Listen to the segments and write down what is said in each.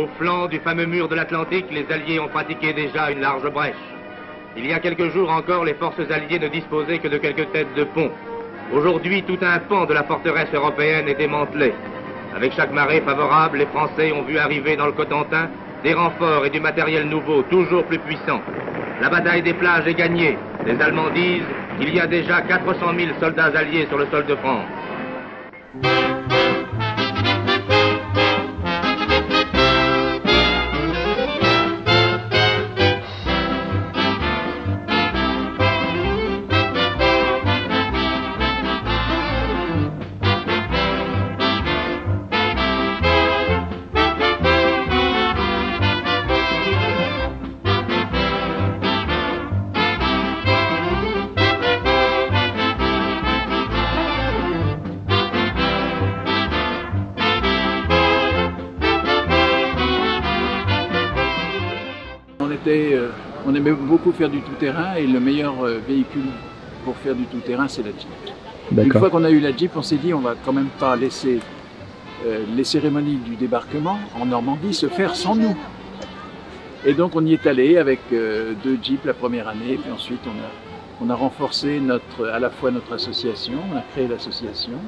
Au flanc du fameux mur de l'Atlantique, les Alliés ont pratiqué déjà une large brèche. Il y a quelques jours encore, les forces alliées ne disposaient que de quelques têtes de pont. Aujourd'hui, tout un pan de la forteresse européenne est démantelé. Avec chaque marée favorable, les Français ont vu arriver dans le Cotentin des renforts et du matériel nouveau, toujours plus puissant. La bataille des plages est gagnée. Les Allemands disent qu'il y a déjà 400 000 soldats alliés sur le sol de France. On aimait beaucoup faire du tout-terrain et le meilleur véhicule pour faire du tout-terrain, c'est la Jeep. Une fois qu'on a eu la Jeep, on s'est dit on va quand même pas laisser les cérémonies du débarquement en Normandie se faire sans nous. Et donc on y est allé avec 2 Jeeps la première année, et puis ensuite on a renforcé à la fois notre association, on a créé l'association,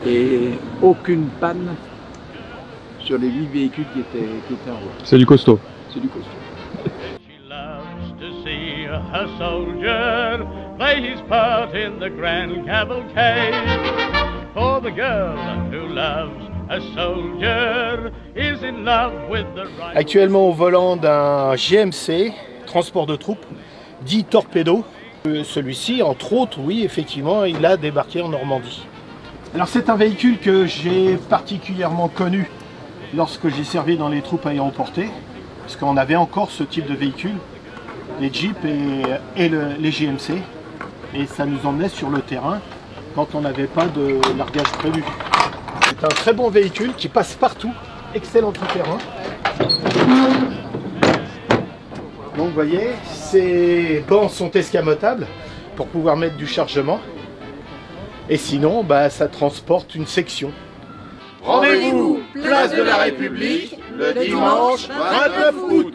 et aucune panne sur les 8 véhicules qui étaient en route. C'est du costaud. C'est du costaud. A soldier play his part in the grand cavalcade. For the girl who loves a soldier is in love with the right. Actuellement au volant d'un GMC, transport de troupes, dit Torpedo. Celui-ci, entre autres, oui, effectivement, il a débarqué en Normandie. Alors c'est un véhicule que j'ai particulièrement connu lorsque j'ai servi dans les troupes aéroportées, parce qu'on avait encore ce type de véhicule. Les Jeeps et les GMC, et ça nous emmenait sur le terrain quand on n'avait pas de largage prévu. C'est un très bon véhicule qui passe partout, excellent tout-terrain. Donc vous voyez, ces bancs sont escamotables pour pouvoir mettre du chargement, et sinon ça transporte une section. Rendez-vous place de la République le dimanche 29 août.